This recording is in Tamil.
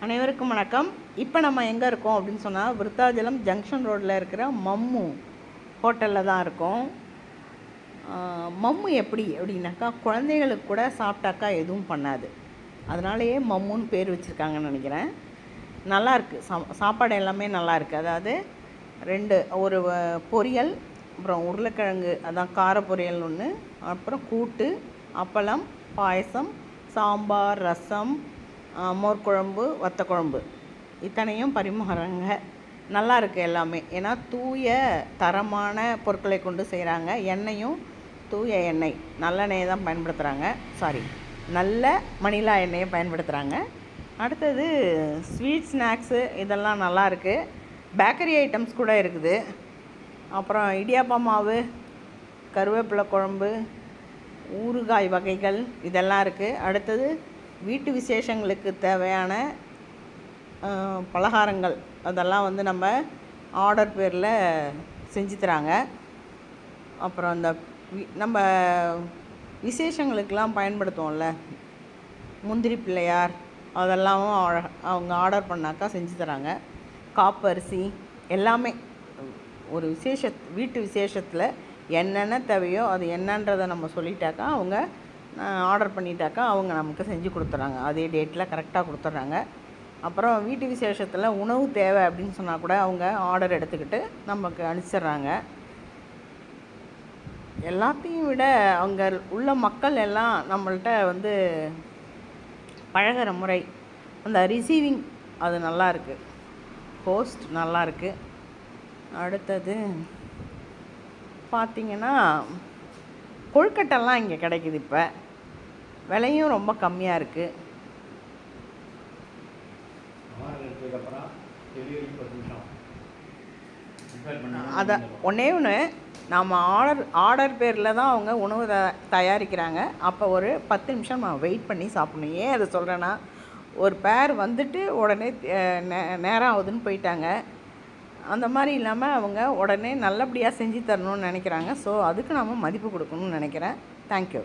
அனைவருக்கும் வணக்கம். இப்போ நம்ம எங்கே இருக்கோம் அப்படின்னு சொன்னால், விருத்தாச்சலம் ஜங்ஷன் ரோட்டில் இருக்கிற மம்மு ஹோட்டலில் தான் இருக்கோம். மம்மு எப்படி அப்படின்னாக்கா, குழந்தைகளுக்கு கூட சாப்பிட்டாக்கா எதுவும் பண்ணாது. அதனாலேயே மம்முன்னு பேர் வச்சுருக்காங்கன்னு நினைக்கிறேன். நல்லாயிருக்கு, சாப்பாடு எல்லாமே நல்லாயிருக்கு. அதாவது ஒரு பொரியல், அப்புறம் உருளைக்கிழங்கு, அதான் கார பொரியல் ஒன்று, அப்புறம் கூட்டு, அப்பளம், பாயசம், சாம்பார், ரசம், மோர் குழம்பு, வத்த குழம்பு, இத்தனையும் பரிமாறுறாங்க. நல்லா இருக்குது எல்லாமே. ஏன்னா தூய தரமான பொருட்களை கொண்டு செய்கிறாங்க. எண்ணெயும் தூய எண்ணெய், நல்லெண்ணெயை தான் பயன்படுத்துகிறாங்க. நல்ல மணிலா எண்ணெயை பயன்படுத்துகிறாங்க. அடுத்தது ஸ்வீட் ஸ்நாக்ஸு இதெல்லாம் நல்லாயிருக்கு. பேக்கரி ஐட்டம்ஸ் கூட இருக்குது. அப்புறம் இடியாப்ப மாவு, கருவேப்பிலை குழம்பு, ஊறுகாய் வகைகள் இதெல்லாம் இருக்குது. அடுத்தது வீட்டு விசேஷங்களுக்கு தேவையான பலகாரங்கள், அதெல்லாம் நம்ம ஆர்டர் பேரில் செஞ்சு தராங்க. அப்புறம் அந்த நம்ம விசேஷங்களுக்கெலாம் பயன்படுத்துவோம்ல, முந்திரி பிள்ளையார், அதெல்லாம் அவங்க ஆர்டர் பண்ணாக்கா செஞ்சு தராங்க. காப்பரிசி எல்லாமே ஒரு வீட்டு விசேஷத்தில் என்னென்ன தேவையோ அது என்னன்றதை நம்ம சொல்லிட்டாக்கா, அவங்க ஆர்டர் பண்ணிட்டாக்கா அவங்க நமக்கு செஞ்சு கொடுத்துட்றாங்க. அதே டேட்டில் கரெக்டாக கொடுத்துட்றாங்க. அப்புறம் வீட்டு விசேஷத்தில் உணவு தேவை அப்படின்னு சொன்னால் கூட அவங்க ஆர்டர் எடுத்துக்கிட்டு நமக்கு அனுப்பிச்சிட்றாங்க. எல்லாத்தையும் விட அங்கே உள்ள மக்கள் எல்லாம் நம்மள்கிட்ட பழகிற முறை, அந்த ரிசீவிங், அது நல்லாயிருக்கு. ஹோஸ்ட் நல்லாயிருக்கு. அடுத்தது பார்த்திங்கன்னா, கொழுக்கட்டெல்லாம் இங்கே கிடைக்குது. இப்போ விலையும் ரொம்ப கம்மியாக இருக்குது. அதை ஒன்று நாம் ஆர்டர் பேரில் தான் அவங்க உணவு தயாரிக்கிறாங்க. அப்போ ஒரு 10 நிமிஷம் நான் வெயிட் பண்ணி சாப்பிட்ணும். ஏன் அதை சொல்கிறேன்னா, ஒரு பேர் வந்துட்டு உடனே நேரம் ஆகுதுன்னு போயிட்டாங்க. அந்த மாதிரி இல்லாமல் அவங்க உடனே நல்லபடியாக செஞ்சு தரணும்னு நினைக்கிறாங்க. ஸோ அதுக்கு நாம் மதிப்பு கொடுக்கணும்னு நினைக்கிறேன். தேங்க்யூ.